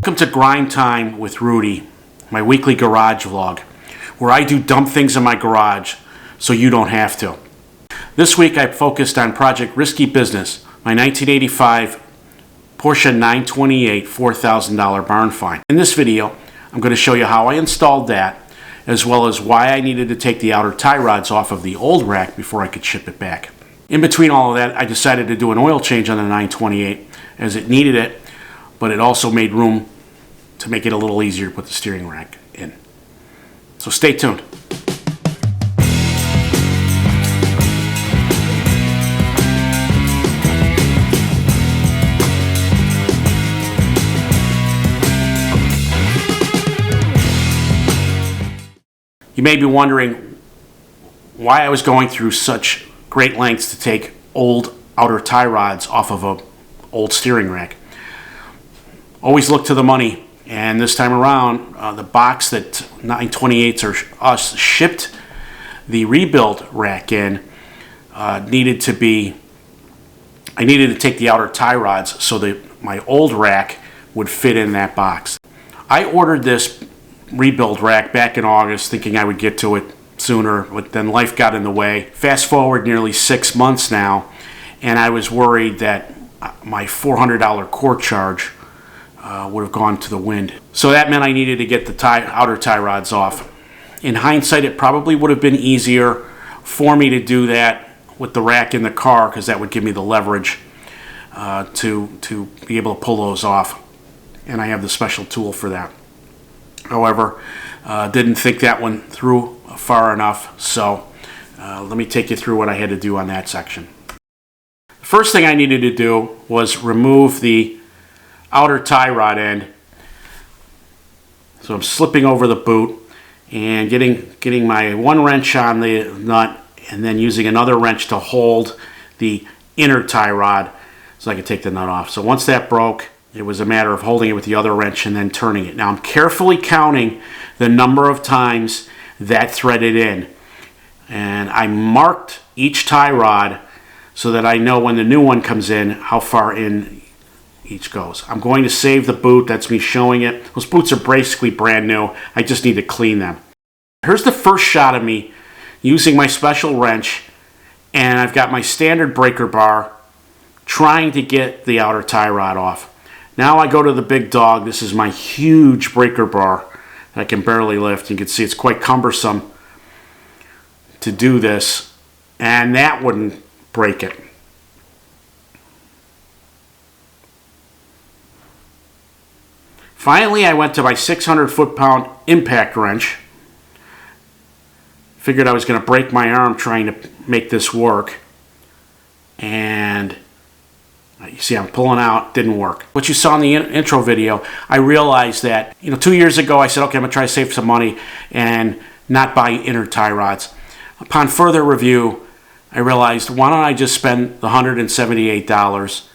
Welcome to Grime Time with Rudy, my weekly garage vlog, where I do dumb things in my garage so you don't have to. This week I focused on Project Risky Business, my 1985 Porsche 928 $4,000 barn find. In this video, I'm going to show you how I installed that, as well as why I needed to take the outer tie rods off of the old rack before I could ship it back. In between all of that, I decided to do an oil change on the 928 as it needed it, but it also made room to make it a little easier to put the steering rack in. So stay tuned. You may be wondering why I was going through such great lengths to take old outer tie rods off of an old steering rack. Always look to the money, and this time around, the box that 928s or us shipped the rebuild rack in I needed to take the outer tie rods so that my old rack would fit in that box. I ordered this rebuild rack back in August thinking I would get to it sooner, but then life got in the way. Fast forward nearly 6 months now, and I was worried that my $400 core charge would have gone to the wind. So that meant I needed to get the outer tie rods off. In hindsight, it probably would have been easier for me to do that with the rack in the car, because that would give me the leverage to be able to pull those off, and I have the special tool for that. However, didn't think that one through far enough, so let me take you through what I had to do on that section. The first thing I needed to do was remove the outer tie rod end. So I'm slipping over the boot and getting my one wrench on the nut, and then using another wrench to hold the inner tie rod so I could take the nut off. So once that broke, it was a matter of holding it with the other wrench and then turning it. Now I'm carefully counting the number of times that threaded in, and I marked each tie rod so that I know when the new one comes in how far in each goes. I'm going to save the boot. That's me showing it. Those boots are basically brand new. I just need to clean them. Here's the first shot of me using my special wrench, and I've got my standard breaker bar trying to get the outer tie rod off. Now I go to the big dog. This is my huge breaker bar that I can barely lift. You can see it's quite cumbersome to do this, and that wouldn't break it. Finally, I went to my 600 foot-pound impact wrench. Figured I was going to break my arm trying to make this work, and you see I'm pulling out, didn't work. What you saw in the intro video, I realized that 2 years ago I said, okay, I'm going to try to save some money and not buy inner tie rods. Upon further review, I realized, why don't I just spend the $178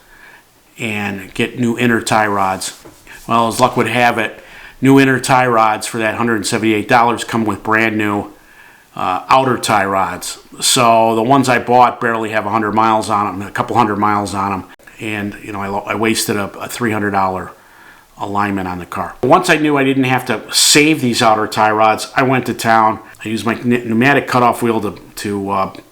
and get new inner tie rods? Well, as luck would have it, new inner tie rods for that $178 come with brand new outer tie rods. So the ones I bought barely have 100 miles on them, a couple hundred miles on them. And I wasted a $300 alignment on the car. Once I knew I didn't have to save these outer tie rods, I went to town. I used my pneumatic cutoff wheel to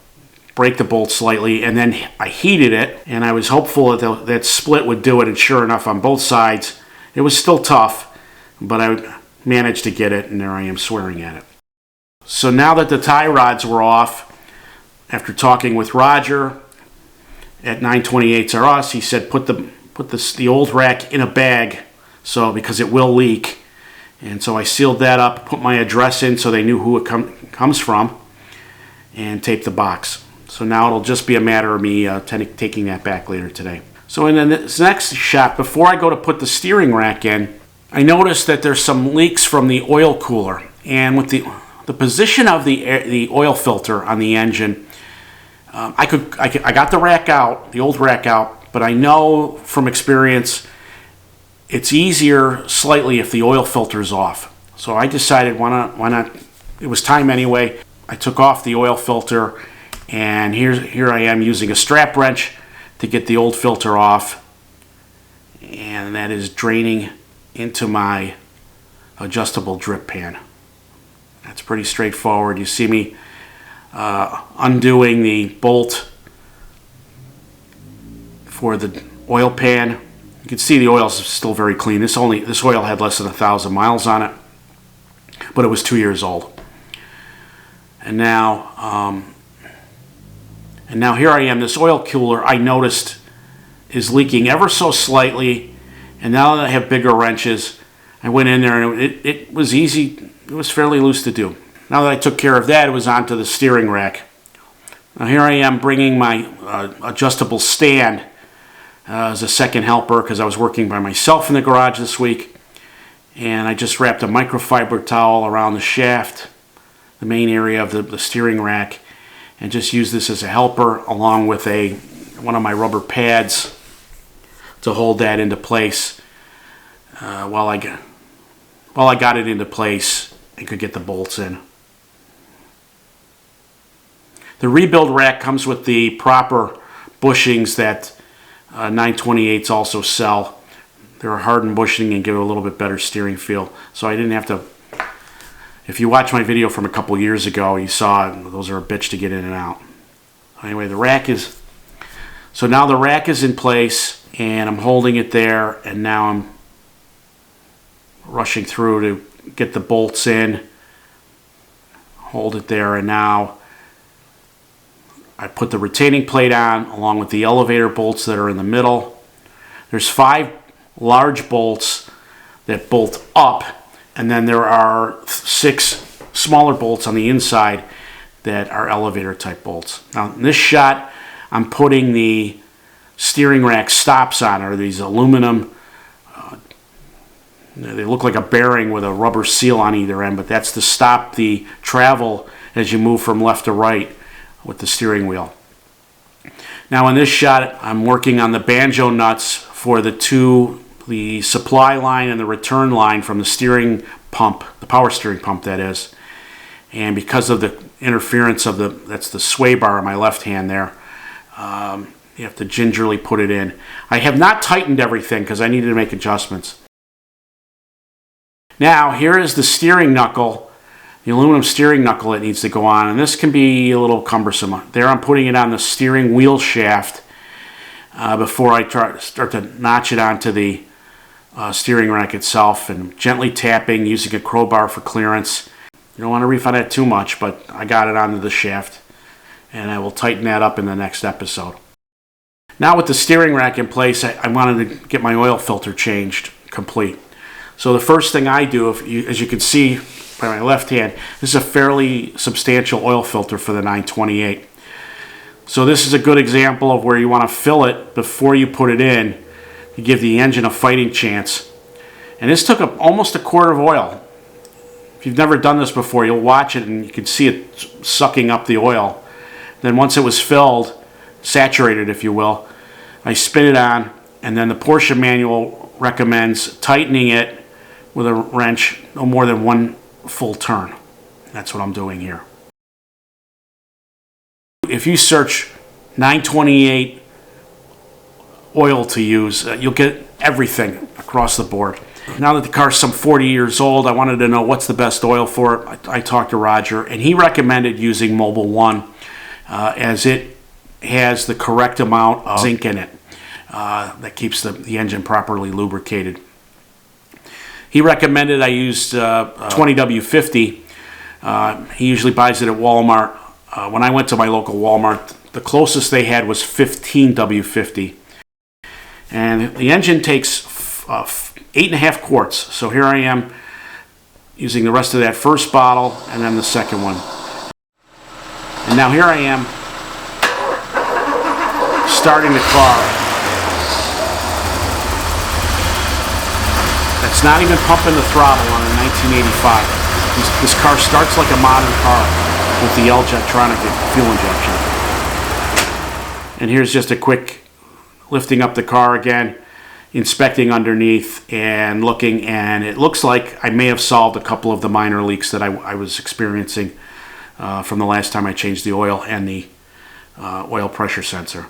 break the bolt slightly, and then I heated it, and I was hopeful that that split would do it, and sure enough, on both sides, it was still tough, but I managed to get it, and there I am swearing at it. So now that the tie rods were off, after talking with Roger at 928s R Us, he said put the old rack in a bag, because it will leak. And so I sealed that up, put my address in so they knew who it comes from, and taped the box. So now it'll just be a matter of me taking that back later today. So in this next shot, before I go to put the steering rack in, I noticed that there's some leaks from the oil cooler, and with the position of the oil filter on the engine, I got the rack out, the old rack out, but I know from experience it's easier slightly if the oil filter is off. So I decided why not? It was time anyway. I took off the oil filter, and here I am using a strap wrench to get the old filter off, and that is draining into my adjustable drip pan. That's pretty straightforward. You see me undoing the bolt for the oil pan. You can see the oil is still very clean. This oil had less than 1,000 miles on it, but it was 2 years old. And now here I am. This oil cooler, I noticed, is leaking ever so slightly. And now that I have bigger wrenches, I went in there and it was easy. It was fairly loose to do. Now that I took care of that, it was onto the steering rack. Now here I am bringing my adjustable stand as a second helper because I was working by myself in the garage this week. And I just wrapped a microfiber towel around the shaft, the main area of the steering rack, and just use this as a helper along with one of my rubber pads to hold that into place while I got it into place and could get the bolts in. The rebuild rack comes with the proper bushings that 928s also sell. They're a hardened bushing and give it a little bit better steering feel. So I didn't have to. If you watch my video from a couple years ago, you saw those are a bitch to get in and out. Anyway, so now the rack is in place and I'm holding it there, and now I'm rushing through to get the bolts in, hold it there, and now I put the retaining plate on along with the elevator bolts that are in the middle. There's 5 large bolts that bolt up, and then there are 6 smaller bolts on the inside that are elevator type bolts. Now in this shot, I'm putting the steering rack stops on, or these aluminum, they look like a bearing with a rubber seal on either end, but that's to stop the travel as you move from left to right with the steering wheel. Now in this shot, I'm working on the banjo nuts for the supply line and the return line from the steering pump, the power steering pump that is. And because of the interference of that's the sway bar on my left hand there, you have to gingerly put it in. I have not tightened everything because I needed to make adjustments. Now here is the steering knuckle, the aluminum steering knuckle that needs to go on, and this can be a little cumbersome. There I'm putting it on the steering wheel shaft before I start to notch it onto the steering rack itself, and gently tapping using a crowbar for clearance. You don't want to reef on that too much, but I got it onto the shaft, and I will tighten that up in the next episode. Now with the steering rack in place, I wanted to get my oil filter changed complete. So the first thing I do, as you can see by my left hand, this is a fairly substantial oil filter for the 928. So this is a good example of where you want to fill it before you put it in to give the engine a fighting chance. And this took almost a quart of oil. If you've never done this before, you'll watch it and you can see it sucking up the oil. Then once it was filled, saturated if you will, I spin it on, and then the Porsche manual recommends tightening it with a wrench no more than 1 full turn. That's what I'm doing here. If you search 928 oil to use, you'll get everything across the board. Now that the car's some 40 years old, I wanted to know what's the best oil for it. I talked to Roger, and he recommended using Mobil 1 as it has the correct amount of zinc in it that keeps the engine properly lubricated. He recommended I use 20W50. He usually buys it at Walmart. When I went to my local Walmart, the closest they had was 15W50. And the engine takes 8.5 quarts. So here I am using the rest of that first bottle and then the second one. And now here I am starting the car. It's not even pumping the throttle on a 1985. This car starts like a modern car with the L-Jetronic fuel injection. And here's just a quick lifting up the car again, inspecting underneath and looking, and it looks like I may have solved a couple of the minor leaks that I was experiencing from the last time I changed the oil and the oil pressure sensor.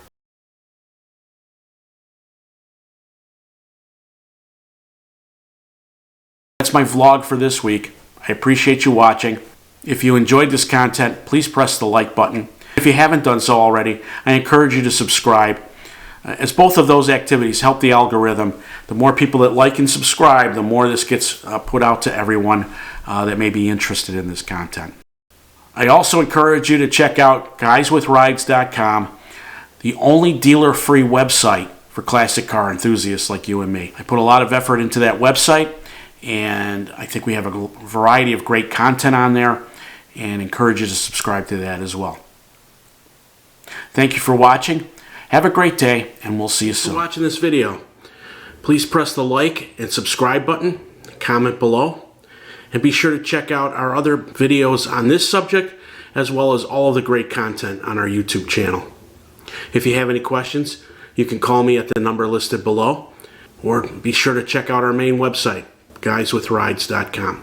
my vlog for this week. I appreciate you watching. If you enjoyed this content, please press the like button. If you haven't done so already, I encourage you to subscribe, as both of those activities help the algorithm. The more people that like and subscribe, the more this gets put out to everyone that may be interested in this content. I also encourage you to check out guyswithrides.com, the only dealer-free website for classic car enthusiasts like you and me. I put a lot of effort into that website, and I think we have a variety of great content on there, and encourage you to subscribe to that as well. Thank you for watching. Have a great day, and we'll see you soon. For watching this video, please press the like and subscribe button, comment below, and be sure to check out our other videos on this subject, as well as all of the great content on our YouTube channel. If you have any questions, you can call me at the number listed below, or be sure to check out our main website, guyswithrides.com.